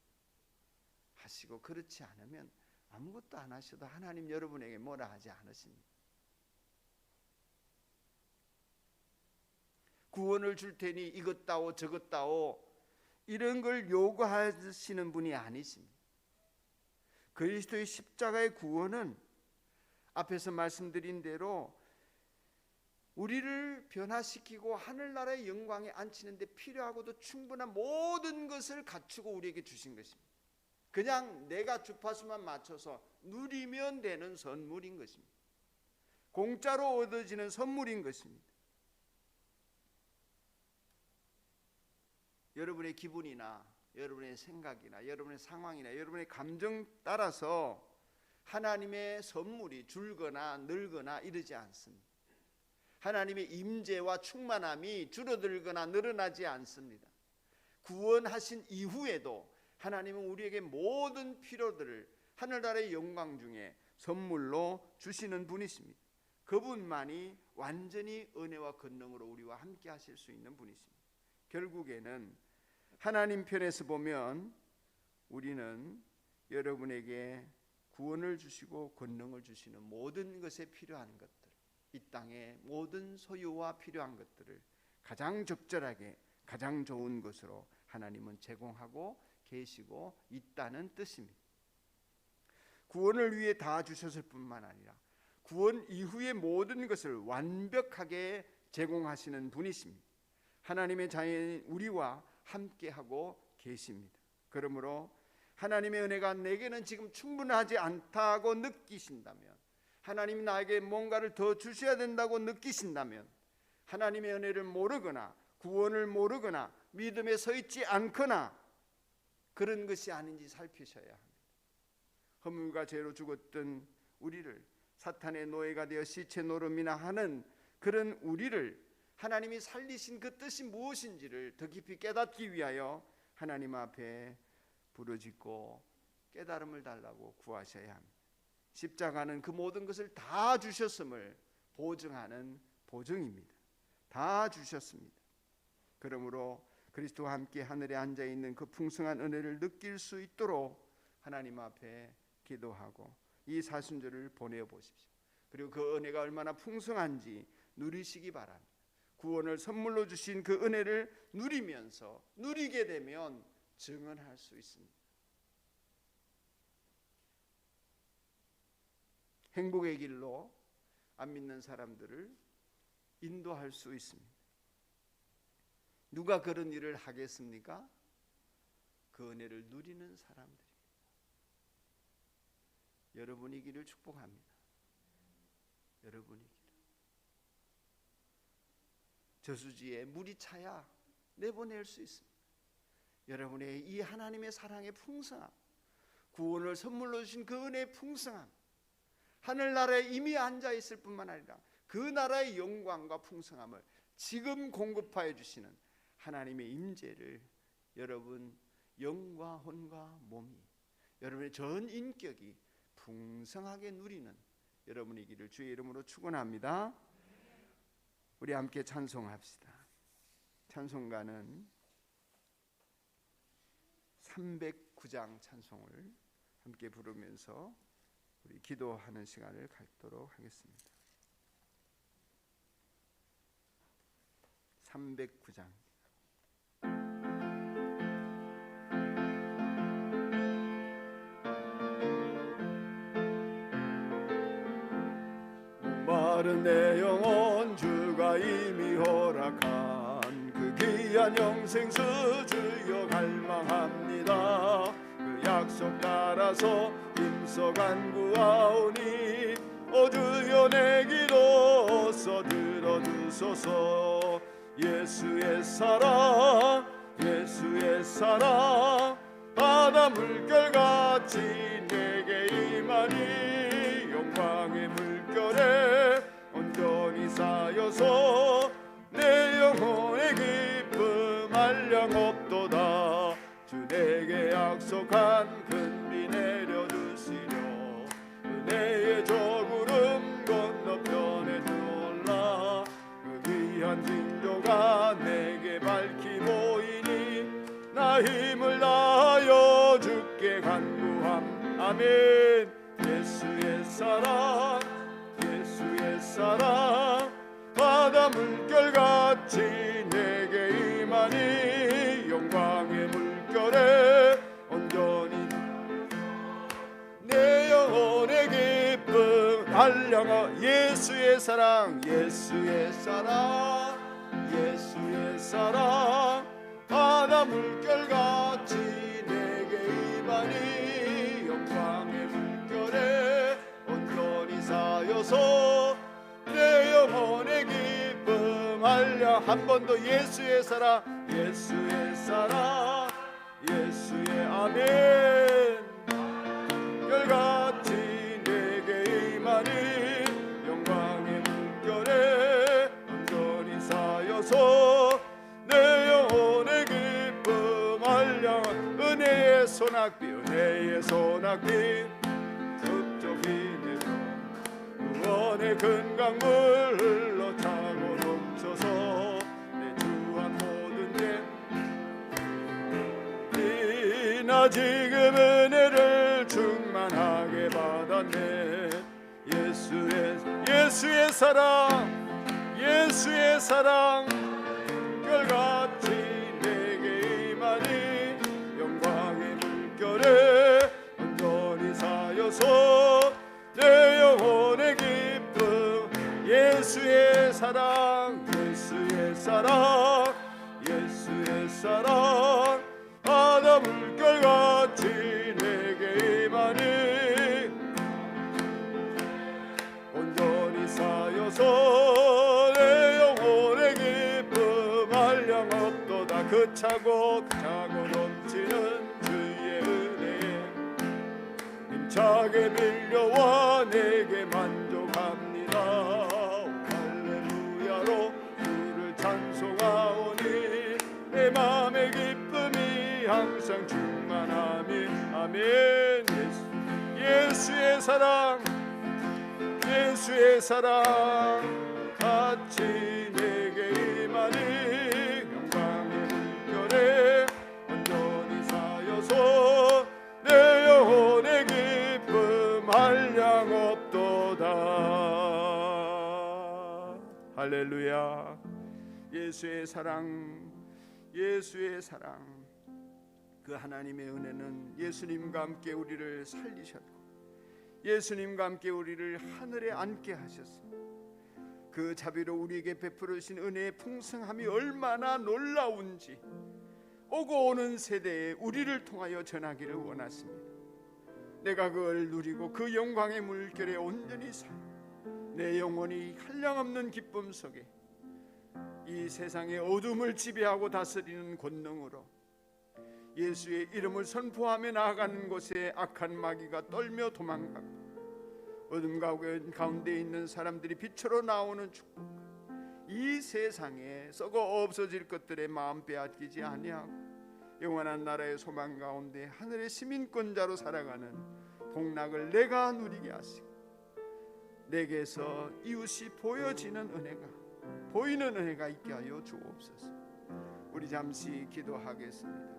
하시고, 그렇지 않으면 아무것도 안 하셔도 하나님 여러분에게 뭐라 하지 않으십니다. 구원을 줄 테니 이것 다오 저것 다오 이런 걸 요구하시는 분이 아니십니다. 그리스도의 십자가의 구원은 앞에서 말씀드린 대로 우리를 변화시키고 하늘나라의 영광에 앉히는 데 필요하고도 충분한 모든 것을 갖추고 우리에게 주신 것입니다. 그냥 내가 주파수만 맞춰서 누리면 되는 선물인 것입니다. 공짜로 얻어지는 선물인 것입니다. 여러분의 기분이나 여러분의 생각이나 여러분의 상황이나 여러분의 감정 따라서 하나님의 선물이 줄거나 늘거나 이러지 않습니다. 하나님의 임재와 충만함이 줄어들거나 늘어나지 않습니다. 구원하신 이후에도 하나님은 우리에게 모든 필요들을 하늘나라의 영광 중에 선물로 주시는 분이십니다. 그분만이 완전히 은혜와 권능으로 우리와 함께 하실 수 있는 분이십니다. 결국에는 하나님 편에서 보면 우리는 여러분에게 구원을 주시고 권능을 주시는 모든 것에 필요한 것들, 이 땅의 모든 소유와 필요한 것들을 가장 적절하게 가장 좋은 것으로 하나님은 제공하고 계시고 있다는 뜻입니다. 구원을 위해 다 주셨을 뿐만 아니라 구원 이후의 모든 것을 완벽하게 제공하시는 분이십니다. 하나님의 자녀인 우리와 함께하고 계십니다. 그러므로 하나님의 은혜가 내게는 지금 충분하지 않다고 느끼신다면, 하나님이 나에게 뭔가를 더 주셔야 된다고 느끼신다면, 하나님의 은혜를 모르거나 구원을 모르거나 믿음에 서 있지 않거나 그런 것이 아닌지 살피셔야 합니다. 허물과 죄로 죽었던 우리를, 사탄의 노예가 되어 시체 노름이나 하는 그런 우리를 하나님이 살리신 그 뜻이 무엇인지를 더 깊이 깨닫기 위하여 하나님 앞에 부르짖고 깨달음을 달라고 구하셔야 합니다. 십자가는 그 모든 것을 다 주셨음을 보증하는 보증입니다. 다 주셨습니다. 그러므로 그리스도와 함께 하늘에 앉아있는 그 풍성한 은혜를 느낄 수 있도록 하나님 앞에 기도하고 이 사순절을 보내어 보십시오. 그리고 그 은혜가 얼마나 풍성한지 누리시기 바랍니다. 구원을 선물로 주신 그 은혜를 누리면서, 누리게 되면 증언할 수 있습니다. 행복의 길로 안 믿는 사람들을 인도할 수 있습니다. 누가 그런 일을 하겠습니까? 그 은혜를 누리는 사람들입니다. 여러분이기를 축복합니다. 여러분이기를. 저수지에 물이 차야 내보낼 수 있습니다. 여러분의 이 하나님의 사랑의 풍성함, 구원을 선물로 주신 그 은혜의 풍성함, 하늘나라에 이미 앉아있을 뿐만 아니라 그 나라의 영광과 풍성함을 지금 공급하여 주시는 하나님의 임재를 여러분 영과 혼과 몸이, 여러분의 전 인격이 풍성하게 누리는 여러분이기를 주의 이름으로 축원합니다. 우리 함께 찬송합시다. 찬송가는 309장 찬송을 함께 부르면서 우리 기도하는 시간을 갖도록 하겠습니다. 309장. 마른 내 영혼 주가 이미 허락한 그 귀한 영생수 주여 갈망합니다. 그 약속 따라서 힘써 간구하오니 오 주여 내 기도 들어주소서. 예수의 사랑, 예수의 사랑, 바다 물결같이 내게 임하니 영광의 물결에 온전히 쌓여서 내 영혼의 기쁨 한량없도다. 주 내게 약속한 큰 비 내려주시려 은혜의 저구름 건너편에 들어올라. 그 귀한 징조가 내게 밝히 보이니 나 힘을 다하여 주께 간구함. 아멘. 예수의 사랑, 예수의 사랑, 바다 물결같이 내게 임하니 영광의 물결에 온전히 내 영혼의 기쁨 한량하. 예수의 사랑, 예수의 사랑, 예수의 사랑, 바다 물결같이 내게 임하니 영광의 물결에 온전히 쌓여서 내 영혼의 기쁨 한량. 한 번 더. 예수의 사랑, 예수의 사랑, 예수의 아멘. 별같이 내게 임하니 영광의 물결에 온전히 쌓여서 내 영혼의 기쁨 한량. 은혜의 소낙비, 은혜의 소낙비 급속히 내려 구원의 큰 강물 흘러차고 넘쳐서 내 주한 모든 죄 나 지금 은혜를 충만하게 받았네. 예수의 사랑, 예수의 사랑, 별같이 내게 임하니 영광의 물결에 온전히 쌓여서 내 영혼의 기쁨 예수의 사랑 예수의 사랑 예수의 사랑 바다 물결같이 내게 임하니 온전히 쌓여서 내 영혼의 기쁨 한량없도다. 그 차고 넘치는 주의 은혜 힘차게 밀려와 내게 만족합니다. 할렐루야로 주를 찬송하오니 내 맘의 기쁨이 항상 충만하니 아멘. 예수의 사랑 예수의 사랑 같이 내게 임하니 영광의 물결에 온전히 쌓여서 내 영혼의 기쁨 한량없도다. 할렐루야. 예수의 사랑 예수의 사랑 그 하나님의 은혜는 예수님과 함께 우리를 살리셨고 예수님과 함께 우리를 하늘에 앉게 하셨습니다. 그 자비로 우리에게 베풀으신 은혜의 풍성함이 얼마나 놀라운지 오고 오는 세대에 우리를 통하여 전하기를 원하십니다. 내가 그걸 누리고 그 영광의 물결에 온전히 살고 내 영혼이 한량없는 기쁨 속에 이 세상의 어둠을 지배하고 다스리는 권능으로 예수의 이름을 선포하며 나아가는 곳에 악한 마귀가 떨며 도망가고 어둠 가운데 있는 사람들이 빛으로 나오는 축복, 이 세상에 썩어 없어질 것들의 마음 빼앗기지 아니하고 영원한 나라의 소망 가운데 하늘의 시민권자로 살아가는 복락을 내가 누리게 하시고 내게서 이웃이 보이는 은혜가 있게 하여 주옵소서. 우리 잠시 기도하겠습니다.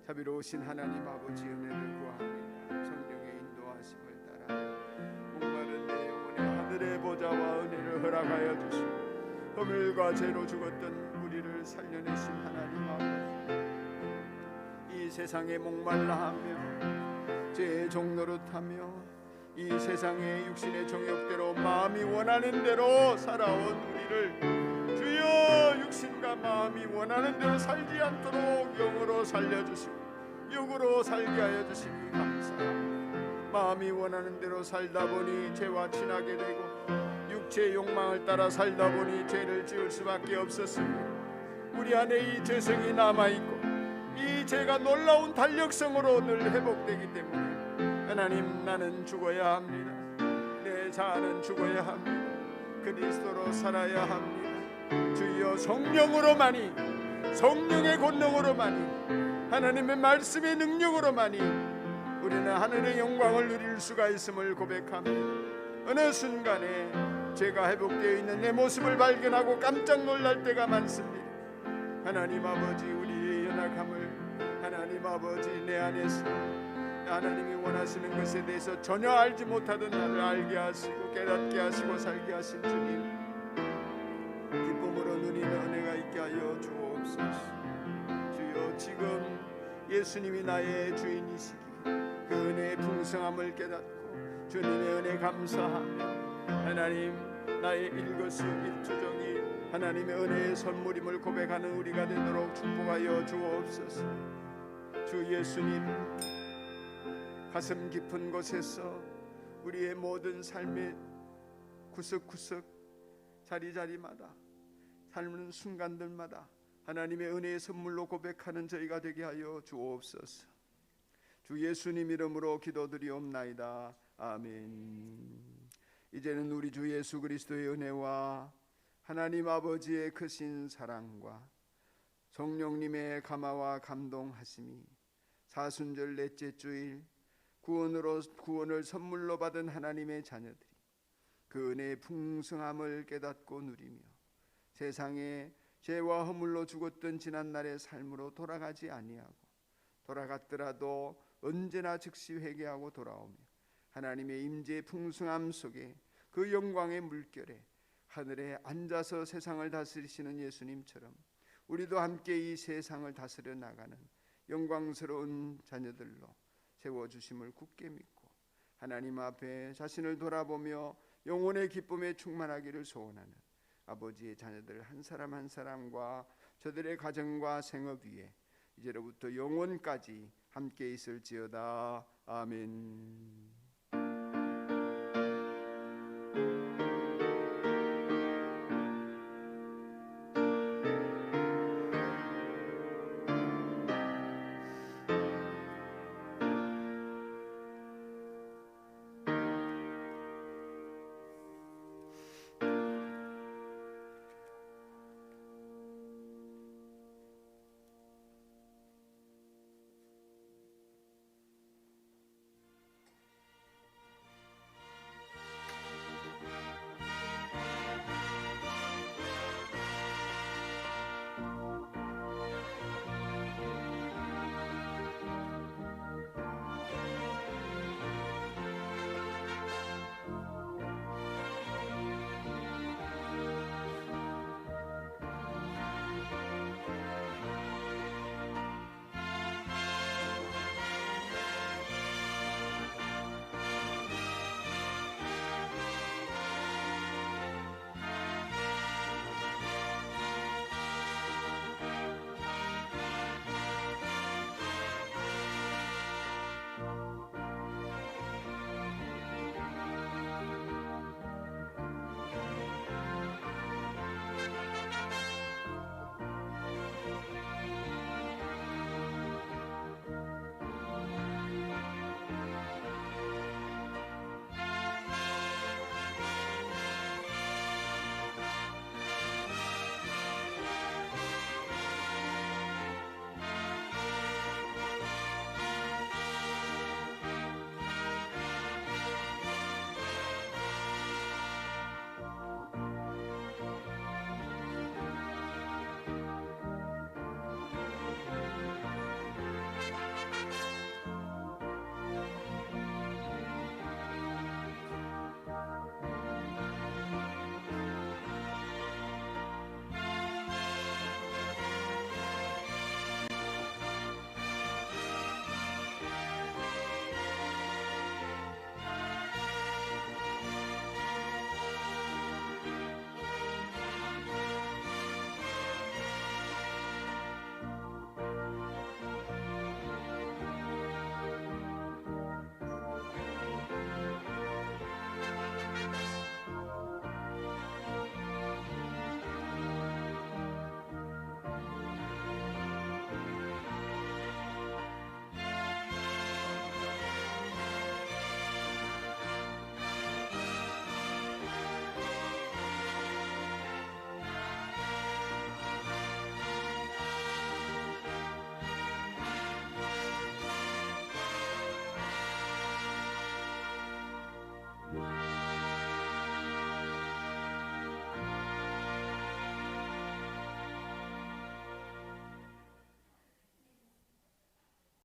자비로우신 하나님 아버지 은혜를 구합니다. 성령의 인도하심을 따라 목마른 내 영혼의 하늘의 보좌와 은혜를 허락하여 주시고 허물과 죄로 죽었던 우리를 살려내신 하나님 아버지, 이 세상에 목말라 하며 죄의 종노릇하며 이 세상의 육신의 정욕대로 마음이 원하는 대로 살아온 우리를 주여 육신과 마음이 원하는 대로 살지 않도록 영으로 살려주시고 육으로 살게 하여 주시니 감사합니다. 마음이 원하는 대로 살다 보니 죄와 친하게 되고 육체의 욕망을 따라 살다 보니 죄를 지을 수밖에 없었습니다. 우리 안에 이 죄성이 남아있고 이 죄가 놀라운 달력성으로 늘 회복되기 때문에 하나님, 나는 죽어야 합니다. 내 자아는 죽어야 합니다. 그리스도로 살아야 합니다. 주여 성령으로만이, 성령의 권능으로만이, 하나님의 말씀의 능력으로만이 우리는 하늘의 영광을 누릴 수가 있음을 고백합니다. 어느 순간에 죄가 회복되어 있는 내 모습을 발견하고 깜짝 놀랄 때가 많습니다. 하나님 아버지, 우리의 연약함을 하나님 아버지 내 안에서 하나님이 원하시는 것에 대해서 전혀 알지 못하던 나를 알게 하시고 깨닫게 하시고 살게 하신 주님, 기쁨으로 누리는 은혜가 있게 하여 주옵소서. 주여, 지금 예수님이 나의 주인이시기 그 은혜의 풍성함을 깨닫고 주님의 은혜 감사하며 하나님, 나의 일거수일투족이 하나님의 은혜의 선물임을 고백하는 우리가 되도록 축복하여 주옵소서. 주 예수님, 가슴 깊은 곳에서 우리의 모든 삶의 구석구석 자리자리마다 삶은 순간들마다 하나님의 은혜의 선물로 고백하는 저희가 되게 하여 주옵소서. 주 예수님 이름으로 기도드리옵나이다. 아멘. 이제는 우리 주 예수 그리스도의 은혜와 하나님 아버지의 크신 사랑과 성령님의 감화와 감동하심이 사순절 넷째 주일 구원을 선물로 받은 하나님의 자녀들이 그 은혜의 풍성함을 깨닫고 누리며 세상에 죄와 허물로 죽었던 지난날의 삶으로 돌아가지 아니하고 돌아갔더라도 언제나 즉시 회개하고 돌아오며 하나님의 임재의 풍성함 속에 그 영광의 물결에 하늘에 앉아서 세상을 다스리시는 예수님처럼 우리도 함께 이 세상을 다스려 나가는 영광스러운 자녀들로 세워주심을 굳게 믿고 하나님 앞에 자신을 돌아보며 영혼의 기쁨에 충만하기를 소원하는 아버지의 자녀들 한 사람 한 사람과 저들의 가정과 생업 위에 이제로부터 영원까지 함께 있을지어다. 아멘.